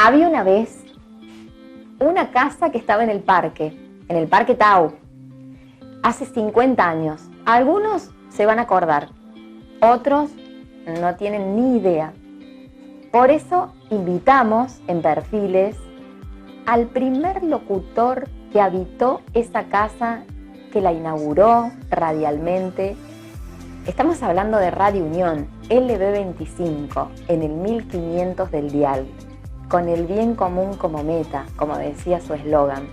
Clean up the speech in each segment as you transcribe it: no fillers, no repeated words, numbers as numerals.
Había una vez una casa que estaba en el Parque Tau, hace 50 años. Algunos se van a acordar, otros no tienen ni idea. Por eso invitamos en Perfiles al primer locutor que habitó esa casa, que la inauguró radialmente. Estamos hablando de Radio Unión, LB25, en el 1500 del dial, con el bien común como meta, como decía su eslogan.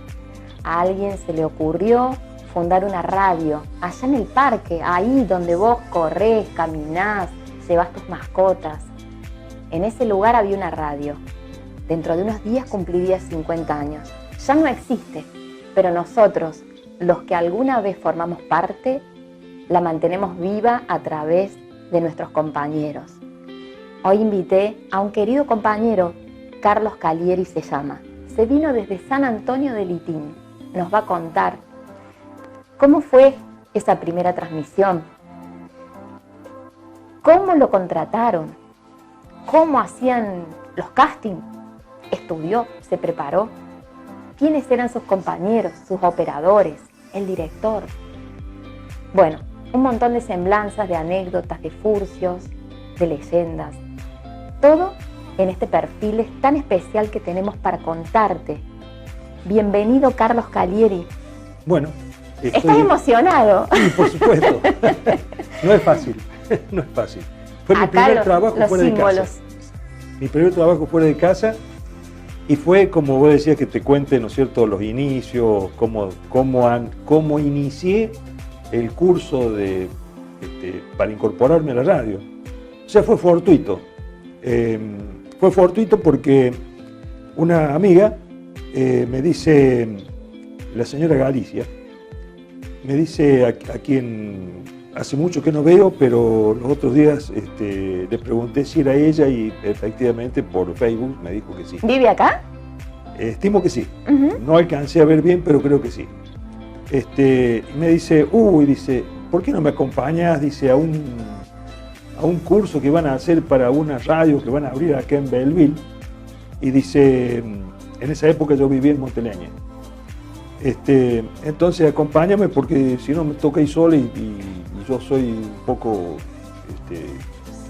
A alguien se le ocurrió fundar una radio, allá en el parque, ahí donde vos corrés, caminás, llevas tus mascotas. En ese lugar había una radio. Dentro de unos días cumpliría 50 años. Ya no existe, pero nosotros, los que alguna vez formamos parte, la mantenemos viva a través de nuestros compañeros. Hoy invité a un querido compañero, Carlos Calieri se llama. Se vino desde San Antonio de Litín. Nos va a contar cómo fue esa primera transmisión, cómo lo contrataron, cómo hacían los castings, estudió, se preparó, quiénes eran sus compañeros, sus operadores, el director. Bueno, un montón de semblanzas, de anécdotas, de furcios, de leyendas. Todo en este perfil tan especial que tenemos para contarte. Bienvenido, Carlos Calieri. Bueno, ¿Estás emocionado? Sí, por supuesto. No es fácil, no es fácil. Fue mi primer trabajo fuera de casa. Mi primer trabajo fuera de casa, y fue, como vos decías, que te cuente, ¿no es cierto?, los inicios, cómo inicié el curso para incorporarme a la radio. O sea, fue fortuito. Fue fortuito porque una amiga me dice, la señora Galicia, me dice, a quien hace mucho que no veo, pero los otros días le pregunté si era ella, y efectivamente por Facebook me dijo que sí. ¿Vive acá? Estimo que sí. No alcancé a ver bien, pero creo que sí. Y me dice, dice, ¿por qué no me acompañas? Dice, a un curso que van a hacer para una radio que van a abrir acá en Belleville. Y dice, en esa época yo vivía en Monteleña. Entonces acompáñame, porque si no me toca ir sola, y yo soy un poco,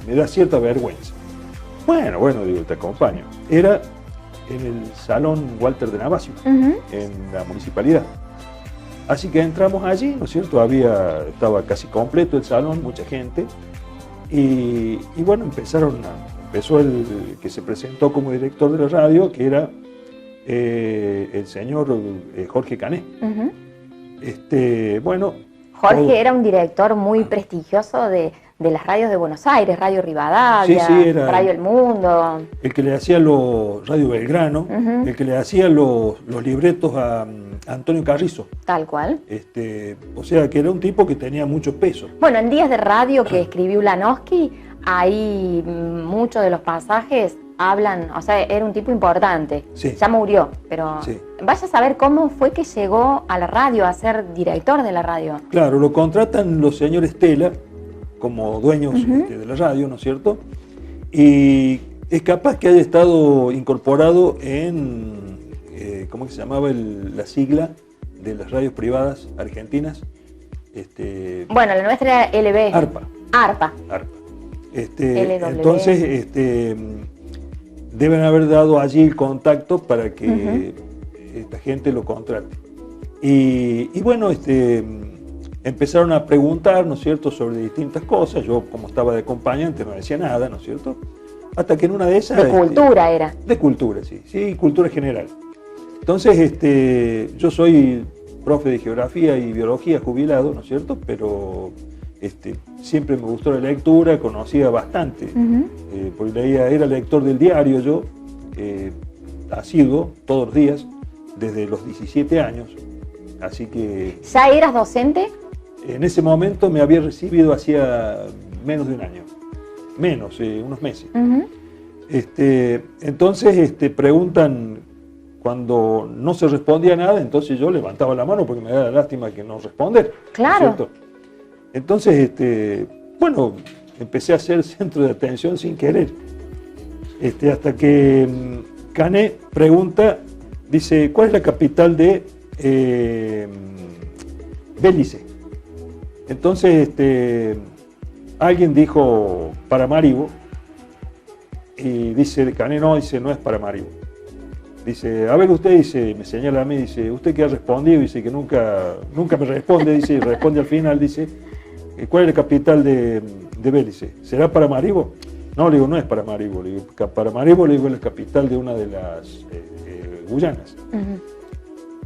me da cierta vergüenza. Bueno, digo, te acompaño. Era en el Salón Walter de Navasio, en la municipalidad. Así que entramos allí, ¿no es cierto? Estaba casi completo el salón, mucha gente. Y bueno, empezó el que se presentó como director de la radio, que era el señor Jorge Cané. Bueno, Jorge era un director muy prestigioso de las radios de Buenos Aires, Radio Rivadavia, sí, era Radio El Mundo. El que le hacía Radio Belgrano, el que le hacía los libretos a Antonio Carrizo. Tal cual. O sea, que era un tipo que tenía mucho peso. Bueno, en Días de Radio, que escribió Ulanowski, ahí muchos de los pasajes hablan, o sea, era un tipo importante. Sí. Ya murió, pero sí. Vaya a saber cómo fue que llegó a la radio, a ser director de la radio. Claro, lo contratan los señores Tela como dueños de la radio, ¿no es cierto? Y es capaz que haya estado incorporado en, ¿cómo se llamaba la sigla de las radios privadas argentinas? Bueno, la nuestra era LB. ARPA. Entonces, deben haber dado allí el contacto para que esta gente lo contrate. Y bueno, empezaron a preguntar, ¿no es cierto?, sobre distintas cosas. Yo, como estaba de acompañante, no decía nada, ¿no es cierto? Hasta que en una de esas... De cultura era. De cultura, sí, cultura general. Entonces, yo soy profe de geografía y biología jubilado, ¿no es cierto? Pero siempre me gustó la lectura, conocía bastante, porque era lector del diario yo, asiduo, todos los días, desde los 17 años. Así que... ¿Ya eras docente? En ese momento me había recibido hacía menos de un año, unos meses. Entonces preguntan, cuando no se respondía nada, entonces yo levantaba la mano porque me daba lástima que no responder. Claro. ¿No es cierto? Entonces, bueno, empecé a ser centro de atención sin querer, hasta que Cané pregunta, dice, ¿cuál es la capital de Belice? Entonces alguien dijo Paramaribo y dice Cané, no es Paramaribo. Dice, a ver usted, dice, me señala a mí, dice, ¿usted qué ha respondido? Dice que nunca me responde, dice, y responde al final, dice, ¿cuál es la capital de Belice? ¿Será Paramaribo? No, le digo, no es Paramaribo, le digo, Paramaribo, le digo, es la capital de una de las Guyanas.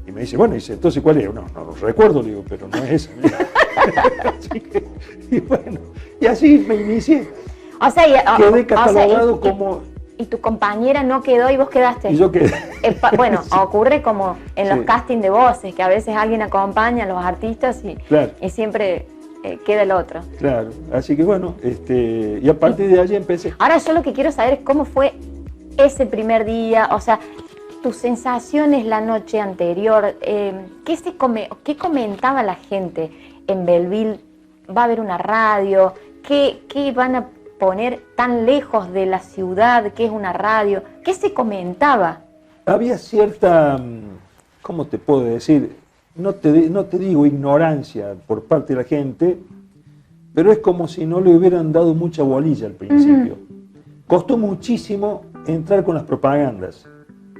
Y me dice, bueno, dice, entonces, ¿cuál es? No lo recuerdo, le digo, pero no es esa. Así que, y bueno, y así me inicié. O sea, quedé catalogado como... Y tu compañera no quedó y vos quedaste. Y yo quedé. Bueno, sí. Ocurre como en los sí. castings de voces, que a veces alguien acompaña a los artistas y, claro. y siempre queda el otro. Claro, así que bueno, y a partir de allí empecé. Ahora yo lo que quiero saber es cómo fue ese primer día, o sea, tus sensaciones la noche anterior, ¿qué comentaba la gente en Belleville? ¿Va a haber una radio? ¿Qué van a poner tan lejos de la ciudad, que es una radio? ¿Qué se comentaba? Había cierta, ¿cómo te puedo decir? No te digo ignorancia por parte de la gente, pero es como si no le hubieran dado mucha bolilla al principio. Costó muchísimo entrar con las propagandas.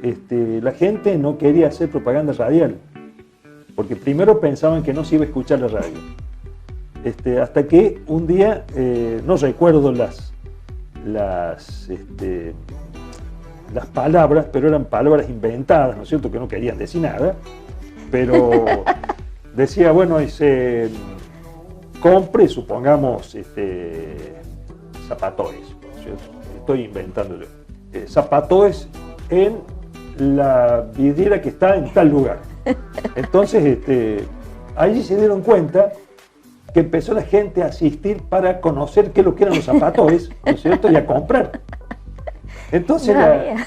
La gente no quería hacer propaganda radial, porque primero pensaban que no se iba a escuchar la radio. Hasta que un día, no recuerdo las palabras, pero eran palabras inventadas, ¿no es cierto?, que no querían decir nada, pero decía, bueno, compre, supongamos, zapatoes, ¿cierto? Estoy inventándolo, zapatoes en la vidriera que está en tal lugar. Entonces, ahí se dieron cuenta que empezó la gente a asistir para conocer qué es lo que eran los zapatoes, ¿no es cierto?, y a comprar. Entonces,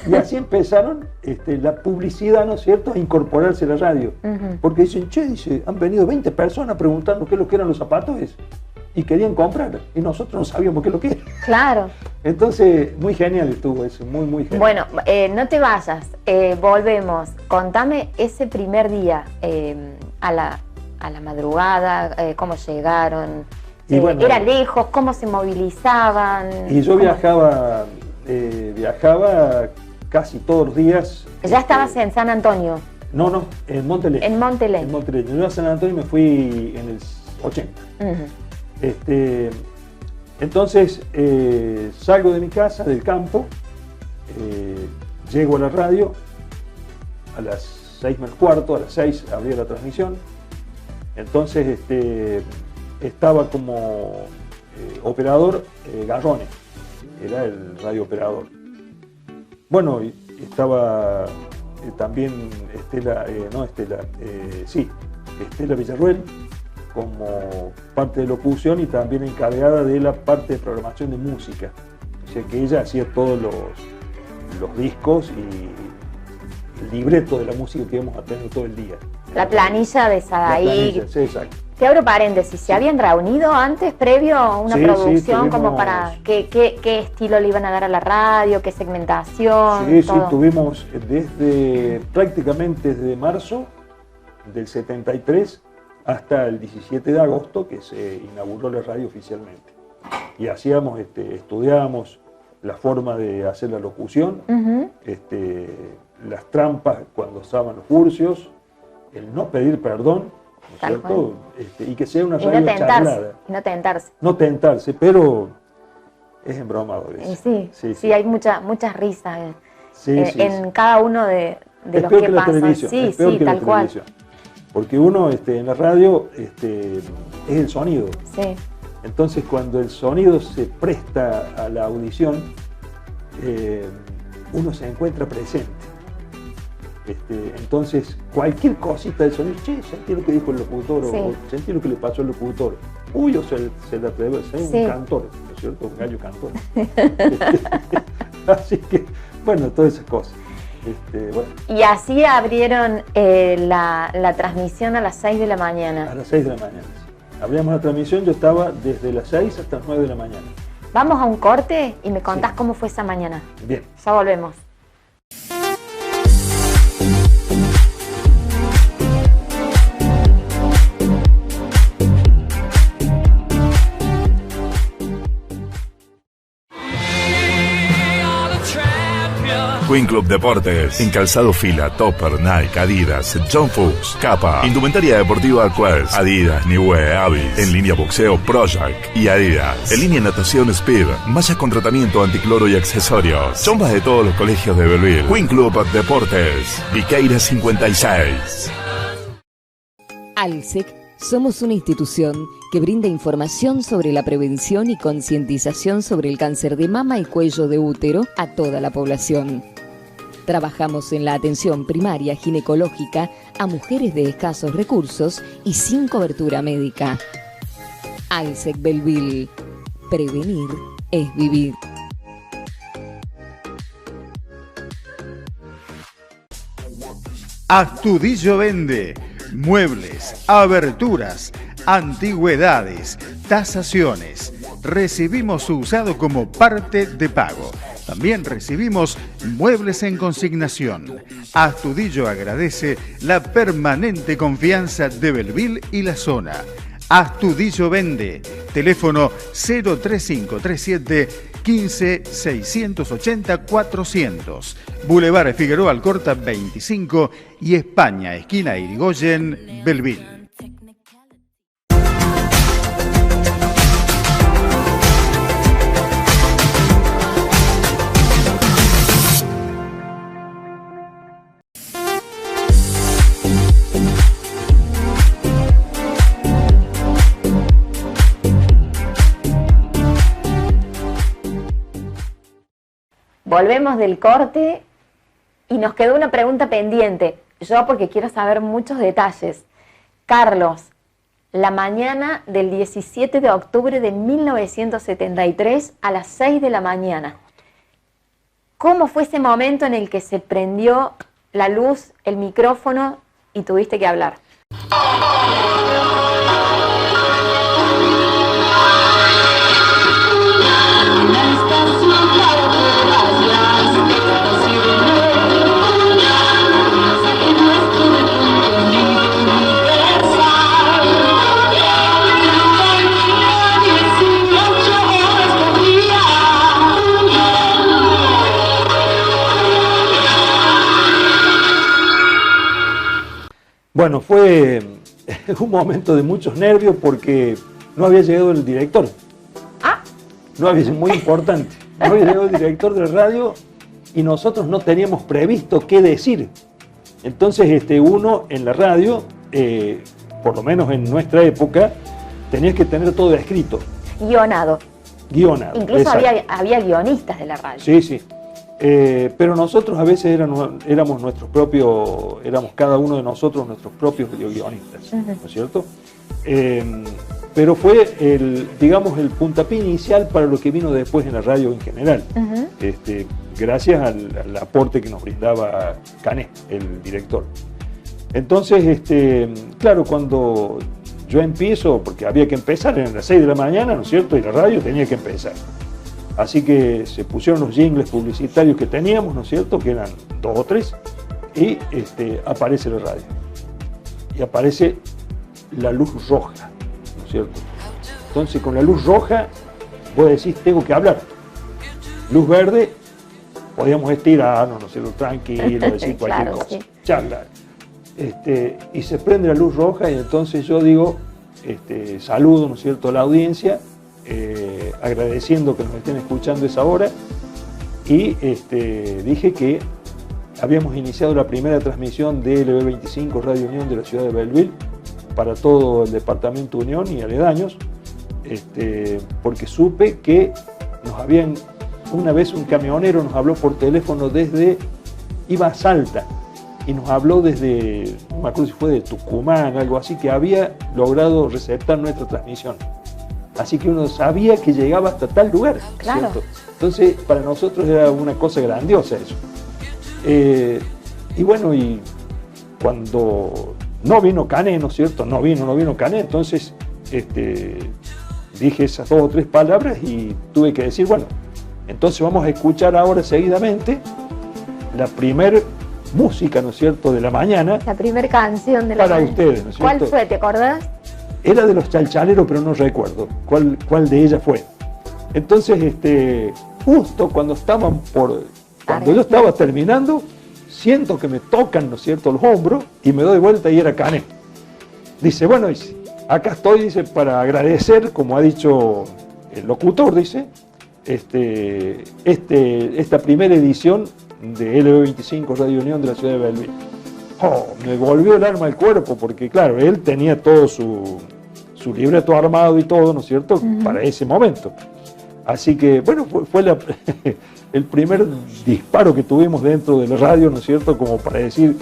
y así empezaron la publicidad, ¿no es cierto?, a incorporarse a la radio. Porque dicen, dice, han venido 20 personas preguntando qué es lo que eran los zapatoes y querían comprar, y nosotros no sabíamos qué es lo que era. Claro. Entonces, muy genial estuvo eso, muy genial. Bueno, no te vayas, volvemos. Contame ese primer día a la madrugada, cómo llegaron, bueno, era lejos, cómo se movilizaban. Y yo viajaba casi todos los días. ¿Ya estabas en San Antonio? No, en Montelén. En Montelén. En Montelén. Yo a San Antonio me fui en el 80. Entonces salgo de mi casa, del campo, llego a la radio, a las 6:15, a las 6 abría la transmisión. Entonces estaba como operador Garrone, era el radio operador. Bueno, estaba también Estela Villarruel como parte de locución y también encargada de la parte de programación de música. O sea que ella hacía todos los discos y el libreto de la música que íbamos a tener todo el día. La planilla de Sadaí. Sí, exacto. Te abro paréntesis, ¿se habían reunido antes, previo a una producción, como para qué estilo le iban a dar a la radio, qué segmentación? Sí, tuvimos prácticamente desde marzo del 73 hasta el 17 de agosto que se inauguró la radio oficialmente. Y hacíamos, estudiábamos la forma de hacer la locución, las trampas cuando estaban los furcios, el no pedir perdón, ¿no es cierto? Y que sea una radio charlada. No tentarse, pero es embromador eso. Sí, hay muchas risas en cada uno de los que pasan. Sí, tal cual. Porque uno en la radio es el sonido. Sí. Entonces cuando el sonido se presta a la audición, uno se encuentra presente. Entonces cualquier cosita del sonido, sentí lo que dijo el locutor, o sentí lo que le pasó al locutor. O se le atrevió a ser un cantor, ¿no es cierto? Un gallo cantor. Así que, bueno, todas esas cosas. Bueno. Y así abrieron la transmisión a las 6 de la mañana. A las 6 de la mañana. Abríamos la transmisión, yo estaba desde las 6 hasta las 9 de la mañana. Vamos a un corte y me contás cómo fue esa mañana. Bien. Ya volvemos. Queen Club Deportes. En calzado Fila, Topper, Nike, Adidas, John Fuchs, Kappa. Indumentaria deportiva Quest, Adidas, Niue, Avis. En línea boxeo Project y Adidas. En línea natación Speed. Mallas con tratamiento anticloro y accesorios. Chombas de todos los colegios de Belleville. Queen Club Deportes. Viqueira 56. ALSEC somos una institución que brinda información sobre la prevención y concientización sobre el cáncer de mama y cuello de útero a toda la población. Trabajamos en la atención primaria ginecológica a mujeres de escasos recursos y sin cobertura médica. ALSEC Belleville. Prevenir es vivir. Astudillo vende muebles, aberturas, antigüedades, tasaciones. Recibimos su usado como parte de pago. También recibimos muebles en consignación. Astudillo agradece la permanente confianza de Belleville y la zona. Astudillo vende. Teléfono 03537 15 680 400. Boulevard Figueroa Alcorta 25 y España, esquina Irigoyen, Belleville. Volvemos del corte y nos quedó una pregunta pendiente. Yo porque quiero saber muchos detalles. Carlos, la mañana del 17 de octubre de 1973 a las 6 de la mañana. ¿Cómo fue ese momento en el que se prendió la luz, el micrófono y tuviste que hablar? Bueno, fue un momento de muchos nervios porque no había llegado el director. Ah. No había sido muy importante. No había llegado el director de la radio y nosotros no teníamos previsto qué decir. Entonces uno en la radio, por lo menos en nuestra época, tenías que tener todo escrito. Guionado. Guionado. Incluso había guionistas de la radio. Sí, sí. Pero nosotros a veces éramos nuestros propios, éramos cada uno de nosotros nuestros propios guionistas, ¿no es cierto? Pero fue el puntapié inicial para lo que vino después en la radio en general, gracias al aporte que nos brindaba Cané, el director. Entonces, claro, cuando yo empiezo, porque había que empezar, eran las 6 de la mañana, ¿no es cierto? Y la radio tenía que empezar. Así que se pusieron los jingles publicitarios que teníamos, ¿no es cierto? Que eran 2 o 3, y aparece la radio. Y aparece la luz roja, ¿no es cierto? Entonces con la luz roja, vos decís, tengo que hablar. Luz verde, podíamos estirarnos, ¿no es cierto? Tranquilo, decir cualquier cosa. Sí. Charlar. Y se prende la luz roja y entonces yo digo, saludo, ¿no es cierto?, a la audiencia, agradeciendo que nos estén escuchando a esa hora, y dije que habíamos iniciado la primera transmisión de LB25 Radio Unión de la ciudad de Belleville para todo el departamento Unión y aledaños, porque supe que una vez un camionero nos habló por teléfono iba a Salta, y nos habló desde, no me acuerdo si fue de Tucumán, algo así, que había logrado receptar nuestra transmisión. Así que uno sabía que llegaba hasta tal lugar, claro. ¿cierto? Entonces, para nosotros era una cosa grandiosa eso. Y bueno, y cuando no vino Cané, ¿no es cierto? No vino Cané, entonces dije esas 2 o 3 palabras y tuve que decir, bueno, entonces vamos a escuchar ahora seguidamente la primer música, ¿no es cierto?, de la mañana. La primera canción de la mañana. Para ustedes, ¿no es cierto? ¿Cuál fue? ¿Te acordás? Era de los Chalchaleros, pero no recuerdo cuál de ellas fue. Entonces, justo cuando estaban por Cuando yo estaba terminando, siento que me tocan, ¿no es cierto?, los hombros y me doy vuelta y era Cané. Dice, bueno, dice, acá estoy, dice, para agradecer, como ha dicho el locutor, dice, esta primera edición de LB25 Radio Unión de la ciudad de Belleville. Oh, me volvió el alma al cuerpo, porque claro, él tenía todo su libreto armado y todo, ¿no es cierto?, para ese momento. Así que, bueno, fue el primer disparo que tuvimos dentro de la radio, ¿no es cierto?, como para decir,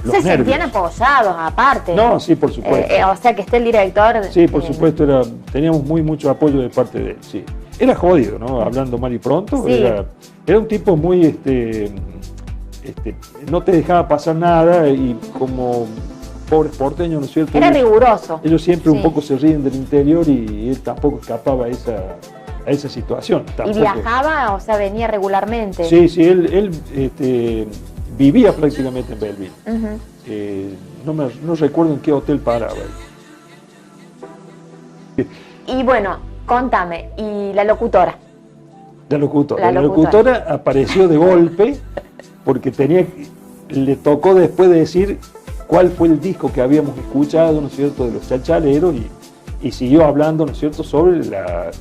los nervios. Sentían apoyados, aparte. No, sí, por supuesto. O sea, que esté el director. Sí, por supuesto, teníamos mucho apoyo de parte de él, sí. Era jodido, ¿no? Hablando mal y pronto. Sí. Era un tipo muy, no te dejaba pasar nada y como pobres porteños, ¿no es cierto? Era riguroso. Ellos siempre un poco se ríen del interior y él tampoco escapaba a esa situación. Tampoco. ¿Y viajaba? O sea, venía regularmente. Sí, él vivía prácticamente en Belleville. No recuerdo en qué hotel paraba. Y bueno, contame, ¿y la locutora? La locutora apareció de golpe porque le tocó después de decir cuál fue el disco que habíamos escuchado, ¿no es cierto?, de los Chalchaleros y siguió hablando, ¿no es cierto?, sobre las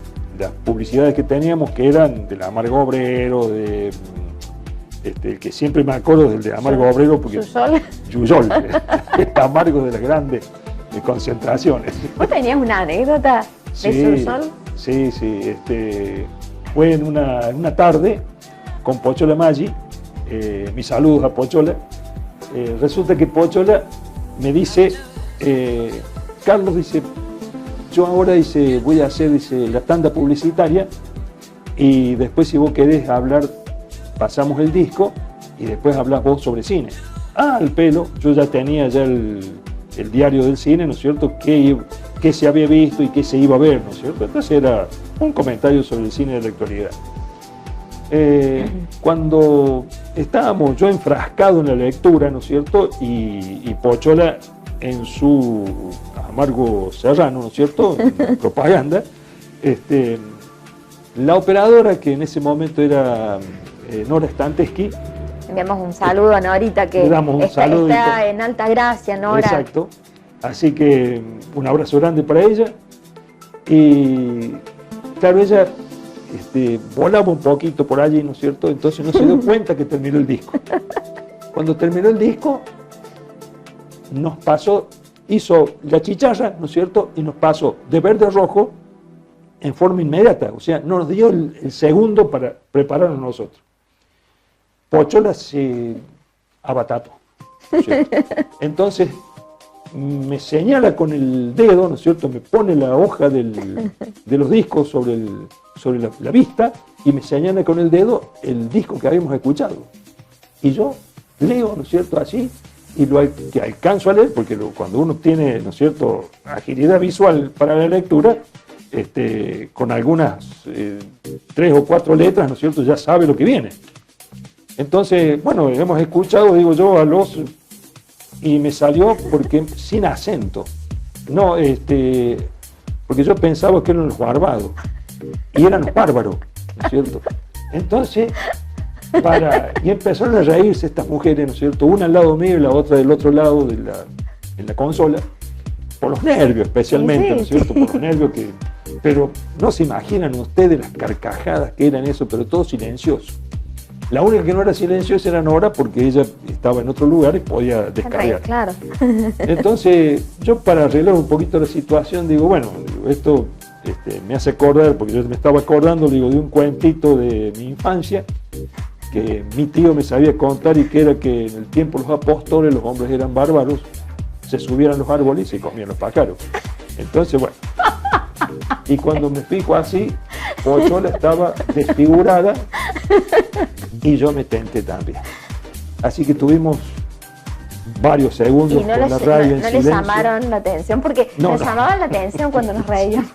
publicidades que teníamos, que eran del Amargo Obrero, el que siempre me acuerdo del de Amargo Obrero, porque Yuyol, el amargo de las grandes concentraciones. ¿Vos tenías una anécdota de Yuyol? Sí, fue en una tarde con Pochola Maggi, mis saludos a Pochola. Resulta que Pochola me dice, Carlos, dice, yo ahora, dice, voy a hacer, dice, la tanda publicitaria y después, si vos querés hablar, pasamos el disco y después hablas vos sobre cine. Al pelo, yo ya tenía el diario del cine, ¿no es cierto?, qué se había visto y qué se iba a ver, ¿no es cierto? Entonces era un comentario sobre el cine de la actualidad. Cuando estábamos yo enfrascado en la lectura, ¿no es cierto?, y Pochola en su amargo serrano, ¿no es cierto?, en propaganda, la operadora, que en ese momento era Nora Stanteschi. Enviamos un saludo a Norita, que está en Altagracia, Nora. Exacto. Así que un abrazo grande para ella. Y claro, ella volaba un poquito por allí, ¿no es cierto? Entonces no se dio cuenta que terminó el disco. Cuando terminó el disco, nos pasó, hizo la chicharra, ¿no es cierto? Y nos pasó de verde a rojo en forma inmediata. O sea, nos dio el segundo para prepararnos nosotros. Pochola se abatató. ¿Sí? Entonces me señala con el dedo, ¿no es cierto? Me pone la hoja de los discos sobre la vista y me señala con el dedo el disco que habíamos escuchado. Y yo leo, ¿no es cierto?, así, y lo que alcanzo a leer, porque cuando uno tiene, ¿no es cierto?, agilidad visual para la lectura, con algunas 3 o 4 letras, ¿no es cierto?, ya sabe lo que viene. Entonces, bueno, hemos escuchado, digo yo, a los... Y me salió porque sin acento. No, porque yo pensaba que eran los barbados. Y eran los bárbaros, ¿no es cierto? Entonces, y empezaron a reírse estas mujeres, ¿no es cierto? Una al lado mío y la otra del otro lado en la consola. Por los nervios especialmente, ¿no es cierto? Por los nervios pero no se imaginan ustedes las carcajadas que eran eso, pero todo silencioso. La única que no era silenciosa era Nora, porque ella estaba en otro lugar y podía descargar. Claro. Entonces, yo para arreglar un poquito la situación, digo, bueno, esto me hace acordar, porque yo me estaba acordando, digo, de un cuentito de mi infancia, que mi tío me sabía contar, y que era que en el tiempo de los apóstoles los hombres eran bárbaros, se subían a los árboles y se comían los pájaros. Entonces, bueno, y cuando me fijo así, Pochola estaba desfigurada y yo me tenté también. Así que tuvimos varios segundos con la radio en silencio. ¿No les llamaron la atención? Porque nos llamaban la atención cuando nos reíamos.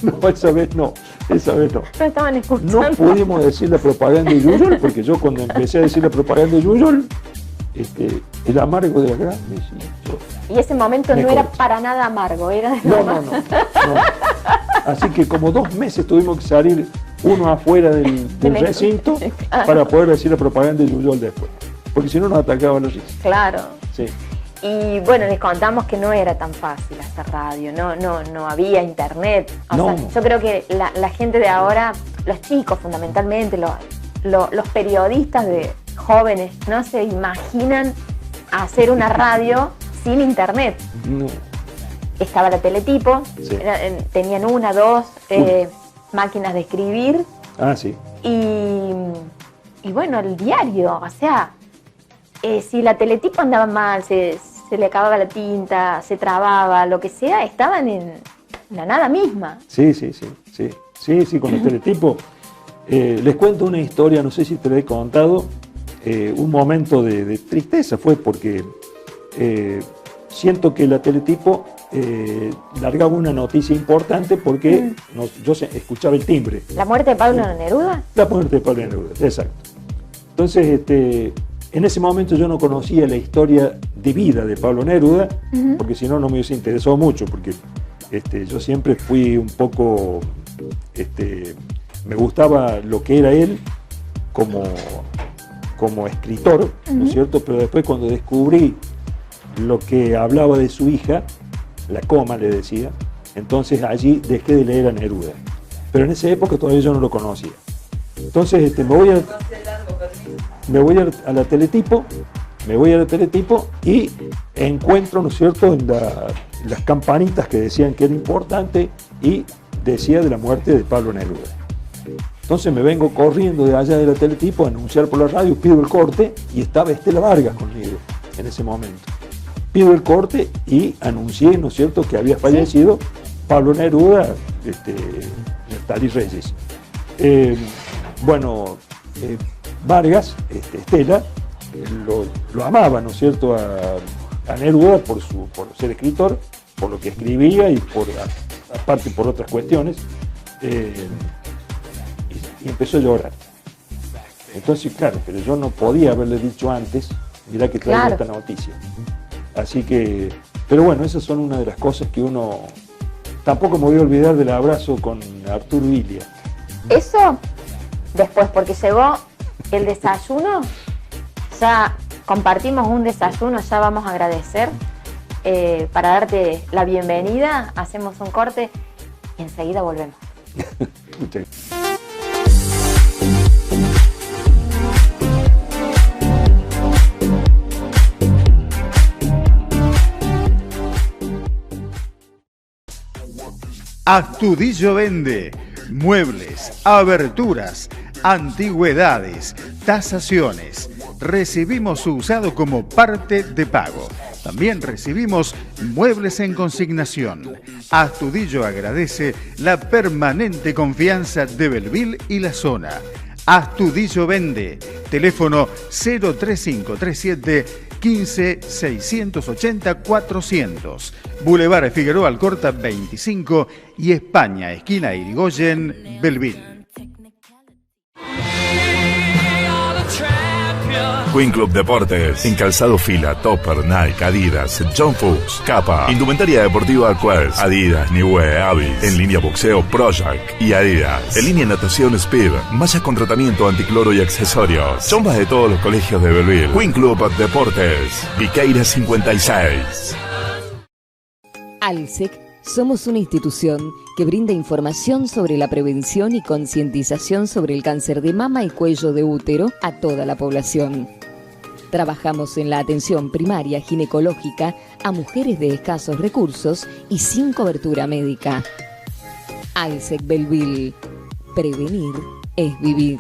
No, esa vez no. No estaban escuchando. No pudimos decir la propaganda de Yuyol, porque yo cuando empecé a decir la propaganda de Yuyol, el amargo de la grande. Y ese momento no era para nada amargo, era de no. Así que como 2 meses tuvimos que salir uno afuera del recinto para poder decir la propaganda de Yuyol después. Porque si no nos atacaban los ricos. Claro. Sí. Y bueno, les contamos que no era tan fácil hacer radio, no había internet. O sea, yo creo que la gente de ahora, los chicos fundamentalmente, los periodistas de jóvenes, no se imaginan hacer una radio sin internet. No. Estaba la Teletipo, Sí. tenían una, dos máquinas de escribir. Ah, sí. Y bueno, el diario, o sea, si la Teletipo andaba mal, se le acababa la tinta, se trababa, lo que sea, estaban en la nada misma. Sí, con el Teletipo. Les cuento una historia, no sé si te la he contado, un momento de tristeza fue porque siento que la Teletipo largaba una noticia importante porque yo escuchaba el timbre. ¿La muerte de Pablo Neruda? La muerte de Pablo Neruda, exacto. Entonces, en ese momento yo no conocía la historia de vida de Pablo Neruda, porque si no, no me hubiese interesado mucho, porque yo siempre fui un poco, me gustaba lo que era él como escritor, ¿no es cierto? Pero después cuando descubrí lo que hablaba de su hija, la coma le decía, entonces allí dejé de leer a Neruda. Pero en esa época todavía yo no lo conocía. Entonces me voy a la Teletipo y encuentro, ¿no es cierto?, en las campanitas que decían que era importante y decía de la muerte de Pablo Neruda. Entonces me vengo corriendo de allá de la Teletipo a anunciar por la radio, pido el corte y estaba Estela Vargas conmigo en ese momento. Pido el corte y anuncié, ¿no es cierto?, que había fallecido Pablo Neruda, Natalie Reyes. Vargas, Estela, lo amaba, ¿no es cierto?, a Neruda por ser escritor, por lo que escribía y aparte por otras cuestiones, y empezó a llorar. Entonces, claro, pero yo no podía haberle dicho antes, mirá que traía esta noticia. Así que, pero bueno, esas son una de las cosas que uno... Tampoco me voy a olvidar del abrazo con Arturo Ilia. Eso después, porque llegó el desayuno, ya compartimos un desayuno, ya vamos a agradecer. Para darte la bienvenida, hacemos un corte y enseguida volvemos. Muchas gracias. Astudillo vende muebles, aberturas, antigüedades, tasaciones. Recibimos su usado como parte de pago. También recibimos muebles en consignación. Astudillo agradece la permanente confianza de Belville y la zona. Astudillo vende. Teléfono 03537 15 680 400. Boulevard Figueroa Alcorta 25 y España, esquina Irigoyen, Belville. Queen Club Deportes, en Calzado Fila, Topper, Nike, Adidas, John Fuchs, Kappa, Indumentaria Deportiva Quest, Adidas, Niue, Avis, en línea boxeo Project y Adidas, en línea natación Speed, mallas con tratamiento anticloro y accesorios, chombas de todos los colegios de Belville. Queen Club Deportes, Viqueira 56. ALSEC somos una institución que brinda información sobre la prevención y concientización sobre el cáncer de mama y cuello de útero a toda la población. Trabajamos en la atención primaria ginecológica a mujeres de escasos recursos y sin cobertura médica. ALSEC Belville. Prevenir es vivir.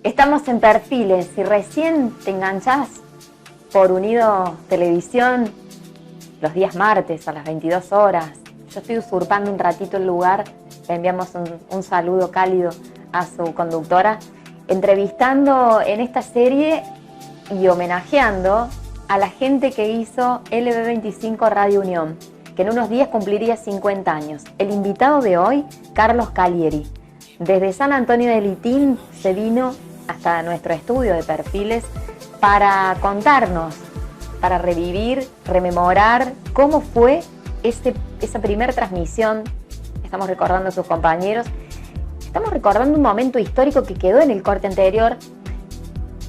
Estamos en Perfiles. Si recién te enganchás por Unido Televisión los días martes a las 22 horas, yo estoy usurpando un ratito el lugar, le enviamos un saludo cálido a su conductora, entrevistando en esta serie y homenajeando a la gente que hizo LB25 Radio Unión, que en unos días cumpliría 50 años. El invitado de hoy, Carlos Calieri. Desde San Antonio de Litín se vino hasta nuestro estudio de Perfiles para contarnos, para revivir, rememorar cómo fue esa primera transmisión. Estamos recordando a sus compañeros, estamos recordando un momento histórico que quedó en el corte anterior,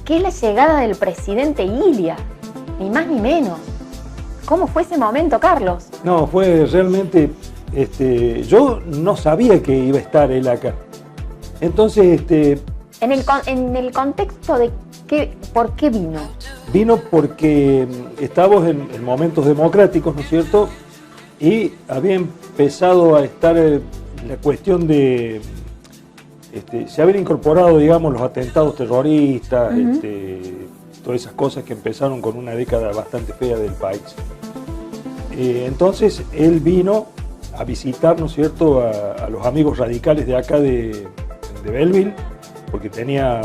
que es la llegada del presidente Ilia, ni más ni menos. ¿Cómo fue ese momento, Carlos? No, fue realmente, yo no sabía que iba a estar él acá. Entonces, en el contexto de ¿por qué vino? Vino porque estábamos en momentos democráticos, ¿no es cierto? Y había empezado a estar la cuestión de se habían incorporado, digamos, los atentados terroristas, todas esas cosas que empezaron con una década bastante fea del país. Entonces él vino a visitar, ¿no es cierto?, a los amigos radicales de acá de Belleville, porque tenía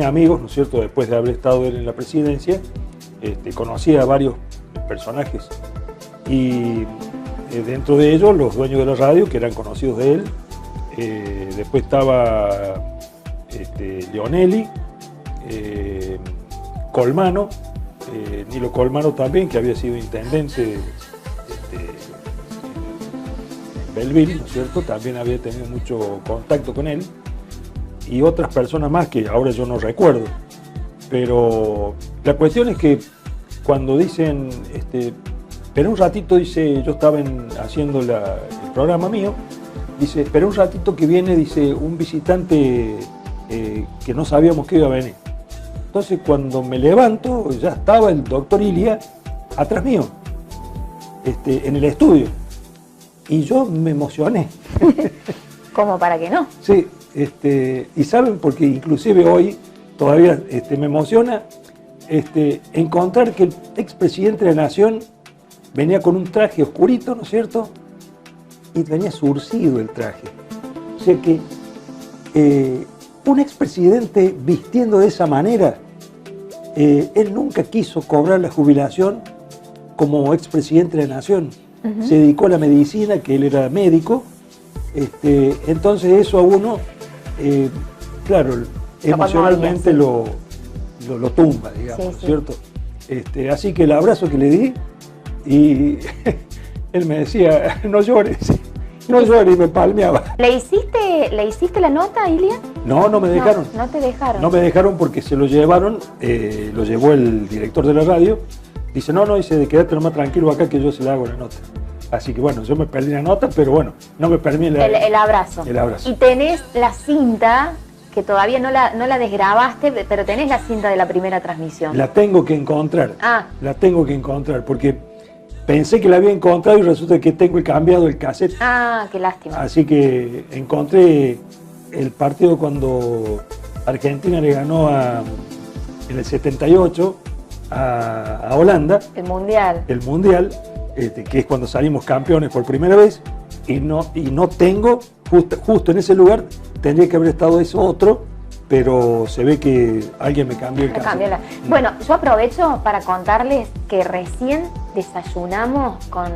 amigos, ¿no es cierto?, después de haber estado él en la presidencia, conocía a varios personajes y dentro de ellos los dueños de la radio, que eran conocidos de él. Después estaba Leonelli, Colmano, Nilo Colmano también, que había sido intendente en Belleville, ¿no es cierto? También había tenido mucho contacto con él, y otras personas más que ahora yo no recuerdo. Pero la cuestión es que cuando dicen, espera un ratito, dice, yo estaba haciendo el programa mío, dice, espera un ratito que viene, dice, un visitante que no sabíamos que iba a venir. Entonces cuando me levanto, ya estaba el doctor Ilia atrás mío, en el estudio. Y yo me emocioné. ¿Cómo para que no? Sí, y saben, porque inclusive hoy todavía me emociona encontrar que el expresidente de la Nación venía con un traje oscurito, ¿no es cierto? Y venía surcido el traje. O sea que un expresidente vistiendo de esa manera, él nunca quiso cobrar la jubilación como expresidente de la Nación. Se dedicó a la medicina, que él era médico. Entonces eso a uno, claro, emocionalmente lo tumba, digamos, sí. ¿Cierto? Así que el abrazo que le di, y él me decía, no llores, no llores, y me palmeaba. ¿Le hiciste la nota, Ilia? No, no me dejaron. No te dejaron. No me dejaron porque se lo llevaron, lo llevó el director de la radio. Dice, no, dice, quédate nomás tranquilo acá que yo se le hago la nota. Así que bueno, yo me perdí la nota, pero bueno, no me perdí el abrazo. El abrazo. Y tenés la cinta, que todavía no la desgrabaste, pero tenés la cinta de la primera transmisión. La tengo que encontrar. La tengo que encontrar, porque pensé que la había encontrado y resulta que tengo cambiado el cassette. Qué lástima. Así que encontré el partido cuando Argentina le ganó en el 78 a Holanda. El Mundial. El Mundial, que es cuando salimos campeones por primera vez, y no tengo, justo en ese lugar, tendría que haber estado eso otro, pero se ve que alguien me cambió el cassette. Bueno, yo aprovecho para contarles que recién desayunamos con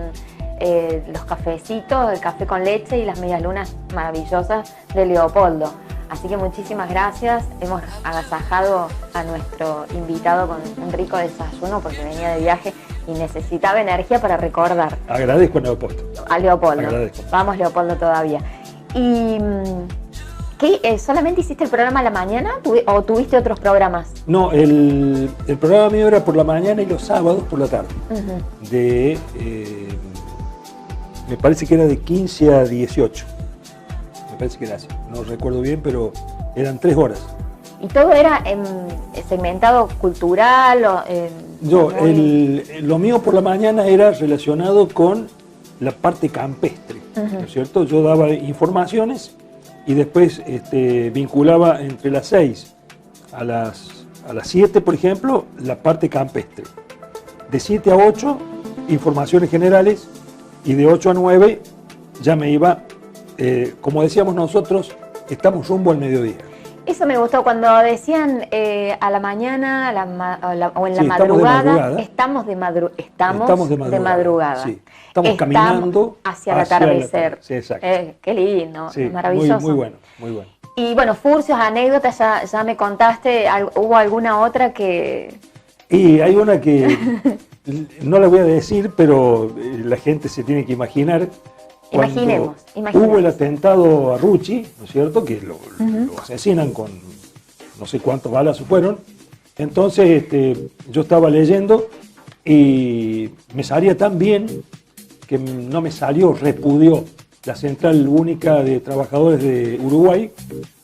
los cafecitos, el café con leche y las medialunas maravillosas de Leopoldo. Así que muchísimas gracias. Hemos agasajado a nuestro invitado con un rico desayuno porque venía de viaje y necesitaba energía para recordar. Agradezco a Leopoldo. A Leopoldo. Agradezco. Vamos, Leopoldo, todavía. ¿Y solamente hiciste el programa a la mañana o tuviste otros programas? No, el programa mío era por la mañana y los sábados por la tarde. Me parece que era de 15 a 18. Me parece que era así. No recuerdo bien, pero eran 3 horas. ¿Y todo era segmentado cultural? Lo mío por la mañana era relacionado con la parte campestre, ¿no es cierto? Yo daba informaciones y después vinculaba entre las 6 a las 7, por ejemplo, la parte campestre. De 7 a 8, informaciones generales, y de 8 a 9 ya me iba, como decíamos nosotros, estamos rumbo al mediodía. Eso me gustó cuando decían a la mañana o en la madrugada, estamos de madrugada. Sí. Estamos caminando hacia el atardecer. Sí, exacto. Qué lindo, sí, maravilloso. Muy bueno, muy bueno. Y bueno, furcios, anécdotas, ya me contaste, ¿hubo alguna otra que...? Y hay una que no la voy a decir, pero la gente se tiene que imaginar. Imaginemos. Hubo el atentado a Rucci, ¿no es cierto? Que lo asesinan con no sé cuántos balazos fueron. Entonces yo estaba leyendo y me salía tan bien que no me salió, repudió. La Central Única de Trabajadores de Uruguay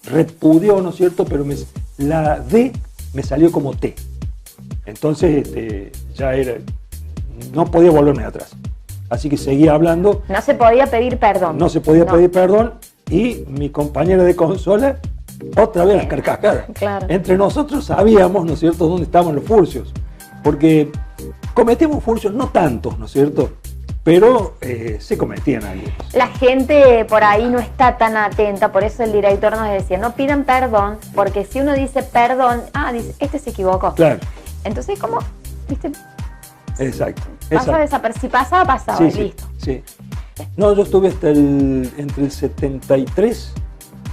repudió, ¿no es cierto? Pero la D me salió como T. Entonces ya no podía volverme atrás. Así que seguía hablando. No se podía pedir perdón. No se podía pedir perdón. Y mi compañera de consola, otra vez las carcajadas. Claro. Entre nosotros sabíamos, ¿no es cierto?, dónde estaban los furcios. Porque cometimos furcios, no tantos, ¿no es cierto?, pero se cometían algunos. La gente por ahí no está tan atenta, por eso el director nos decía, no pidan perdón, porque si uno dice perdón, dice, este se equivocó. Claro. Entonces, ¿cómo? ¿Viste? Exacto. Si pasaba, pasaba, sí, listo. Sí. No, yo estuve entre el 73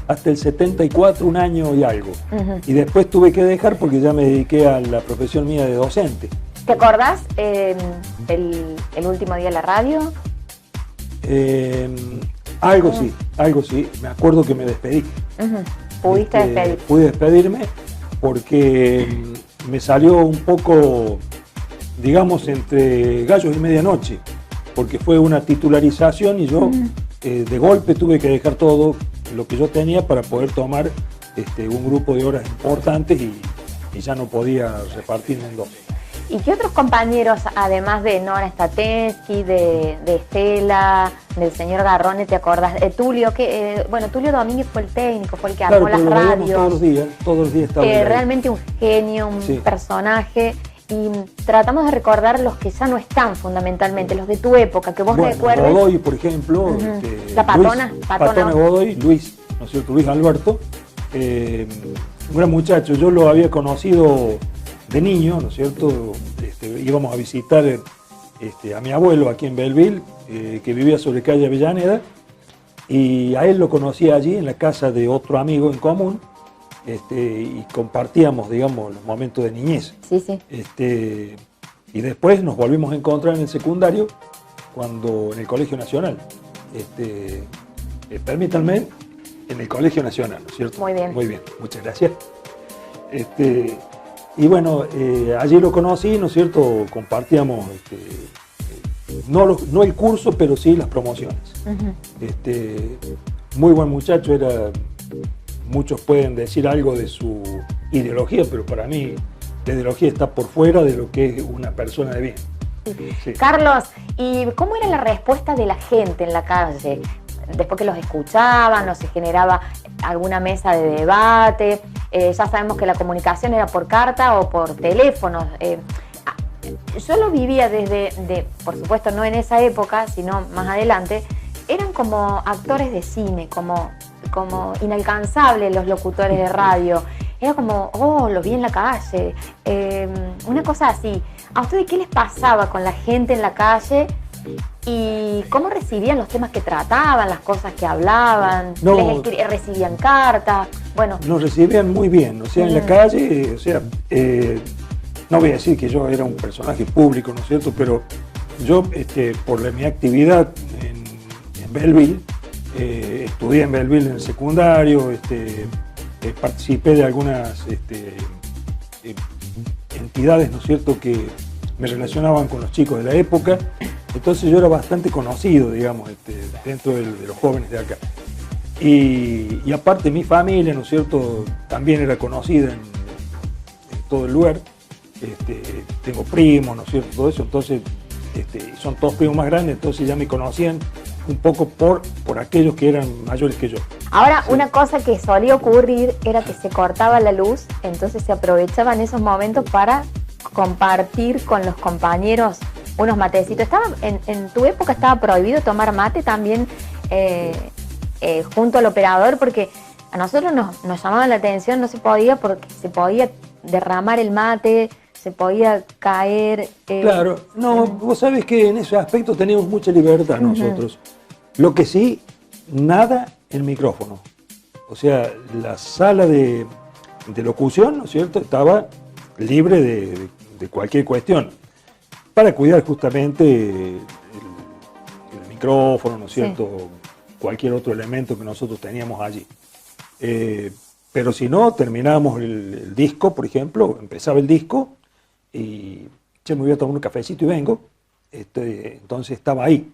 hasta el 74, un año y algo. Y después tuve que dejar porque ya me dediqué a la profesión mía de docente. ¿Te acordás el último día de la radio? Algo sí. Me acuerdo que me despedí. ¿Pudiste despedir? Pude despedirme porque me salió un poco, digamos, entre gallos y medianoche, porque fue una titularización y yo de golpe tuve que dejar todo lo que yo tenía para poder tomar un grupo de horas importantes y ya no podía repartirme en dos. ¿Y qué otros compañeros, además de Nora Statensky, de Estela, del señor Garrone, te acordás? Tulio, Tulio Domínguez fue el técnico, fue el que armó las radios. Todos los días estaba realmente un genio, un personaje. Y tratamos de recordar los que ya no están fundamentalmente, los de tu época, que vos recuerdes. Godoy, por ejemplo. La Patona. Patona Godoy, Luis, ¿no es cierto? Luis Alberto. Un gran muchacho, yo lo había conocido de niño, ¿no es cierto? Íbamos a visitar a mi abuelo aquí en Belleville, que vivía sobre calle Avellaneda, y a él lo conocí allí en la casa de otro amigo en común, y compartíamos, digamos, los momentos de niñez. Sí, sí. Y después nos volvimos a encontrar en el secundario, en el Colegio Nacional. Permítanme, en el Colegio Nacional, ¿no es cierto? Muy bien. Muy bien, muchas gracias. Y bueno, allí lo conocí, ¿no es cierto? Compartíamos, no el curso, pero sí las promociones. Muy buen muchacho, muchos pueden decir algo de su ideología, pero para mí la ideología está por fuera de lo que es una persona de bien. Sí. Carlos, ¿y cómo era la respuesta de la gente en la calle? Después que los escuchaban, o se generaba alguna mesa de debate, ya sabemos que la comunicación era por carta o por teléfono. Yo lo vivía por supuesto no en esa época, sino más adelante, eran como actores de cine, como inalcanzables los locutores de radio. Era como, lo vi en la calle, una cosa así. ¿A ustedes qué les pasaba con la gente en la calle? ¿Y cómo recibían los temas que trataban, las cosas que hablaban? ¿Recibían cartas? Bueno. Nos recibían muy bien, o sea, en la calle, no voy a decir que yo era un personaje público, ¿no es cierto? Pero yo, por mi actividad en Belleville, estudié en Belleville en el secundario, participé de algunas entidades, ¿no es cierto?, que me relacionaban con los chicos de la época. Entonces yo era bastante conocido, digamos, dentro de los jóvenes de acá. Y aparte mi familia, ¿no es cierto?, también era conocida en todo el lugar. Tengo primos, ¿no es cierto?, todo eso. Entonces son todos primos más grandes, entonces ya me conocían un poco por aquellos que eran mayores que yo. Ahora, sí. Una cosa que solía ocurrir era que se cortaba la luz, entonces se aprovechaban esos momentos para compartir con los compañeros unos matecitos. En tu época estaba prohibido tomar mate también junto al operador, porque a nosotros nos llamaba la atención, no se podía porque se podía derramar el mate, se podía caer. Claro, no, vos sabés que en ese aspecto tenemos mucha libertad nosotros. Lo que sí, nada en micrófono. O sea, la sala de locución, ¿no es cierto?, estaba libre de cualquier cuestión, para cuidar justamente el micrófono, ¿no es cierto?, cualquier otro elemento que nosotros teníamos allí. Pero si no, terminábamos el disco, por ejemplo, empezaba el disco y me voy a tomar un cafecito y vengo. Entonces estaba ahí.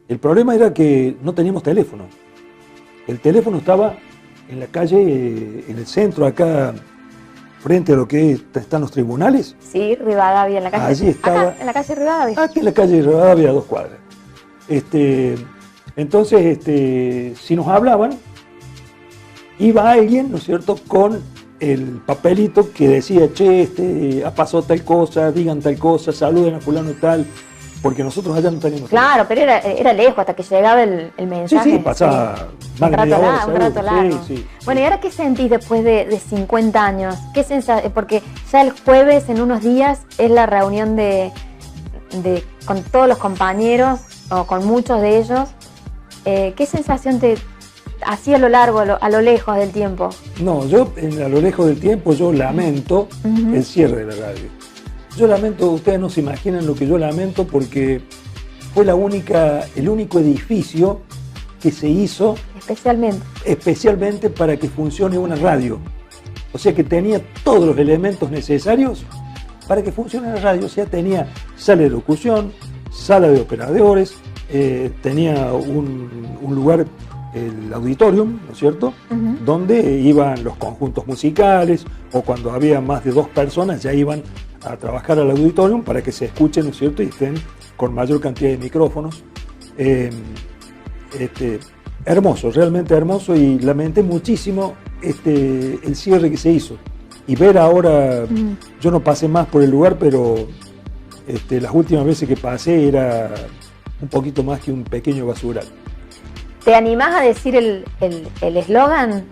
El problema era que no teníamos teléfono. El teléfono estaba en la calle, en el centro, acá, frente a lo que están los tribunales. Sí, Rivadavia, en la calle. Allí estaba. Acá, en la calle Rivadavia. Aquí en la calle Rivadavia, a 2 cuadras. Entonces, si nos hablaban, iba alguien, ¿no es cierto?, con el papelito que decía, che, pasó tal cosa, digan tal cosa, saluden a fulano tal, porque nosotros allá no teníamos. Claro, pero era lejos hasta que llegaba el mensaje. Sí, pasaba más de media hora. Un rato largo. Sí. Bueno, ¿y ahora qué sentís después de 50 años? ¿Qué porque ya el jueves, en unos días, es la reunión con todos los compañeros, o con muchos de ellos? ¿Qué sensación te hacía a lo largo, a lo lejos del tiempo? No, yo a lo lejos del tiempo yo lamento el cierre de la radio. Yo lamento, ustedes no se imaginan lo que yo lamento, porque fue el único edificio que se hizo especialmente para que funcione una radio. O sea que tenía todos los elementos necesarios para que funcione la radio. O sea, tenía sala de locución, sala de operadores, tenía un lugar, el auditorium, ¿no es cierto?, donde iban los conjuntos musicales, o cuando había más de 2 personas ya iban a trabajar al auditorium para que se escuchen, ¿no es cierto?, y estén con mayor cantidad de micrófonos. Hermoso, realmente hermoso, y lamenté muchísimo el cierre que se hizo. Y ver ahora, yo no pasé más por el lugar, pero las últimas veces que pasé era un poquito más que un pequeño basural. ¿Te animás a decir el eslogan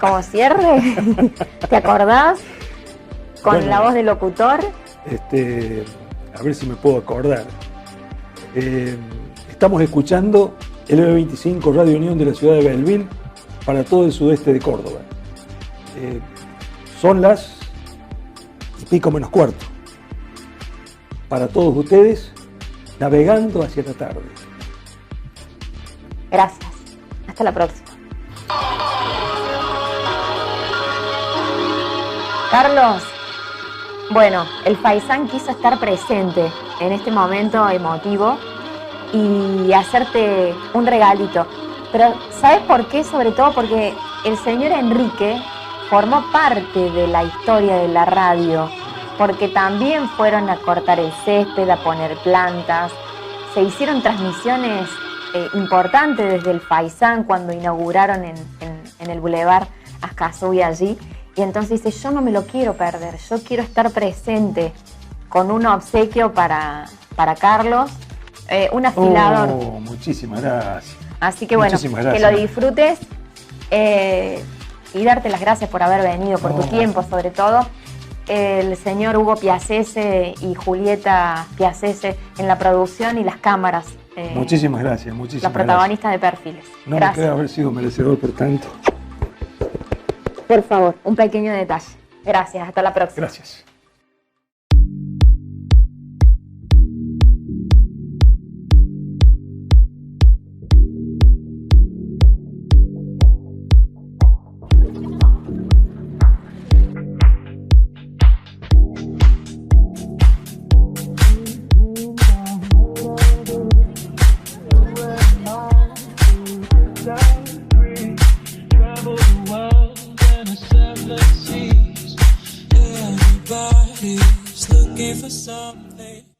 como cierre? ¿Te acordás? Con la voz del locutor. A ver si me puedo acordar. Estamos escuchando el M25 Radio Unión de la ciudad de Belville para todo el sudeste de Córdoba. Son las 5:45. Para todos ustedes, navegando hacia la tarde. Gracias. Hasta la próxima. Carlos, bueno, el Faisán quiso estar presente en este momento emotivo y hacerte un regalito. Pero ¿sabes por qué? Sobre todo porque el señor Enrique formó parte de la historia de la radio, porque también fueron a cortar el césped, a poner plantas, se hicieron transmisiones importantes desde el Faisán cuando inauguraron en el Boulevard Azcazú y allí. Y entonces dice, yo no me lo quiero perder, yo quiero estar presente con un obsequio para Carlos, un afilador. Oh, muchísimas gracias. Así que bueno, que lo disfrutes y darte las gracias por haber venido, por tu tiempo sobre todo. El señor Hugo Piacese y Julieta Piacese en la producción y las cámaras. Muchísimas gracias, los protagonistas de Perfiles. No me creo haber sido merecedor por tanto. Por favor, un pequeño detalle. Gracias, hasta la próxima. Gracias. Everybody's looking for something.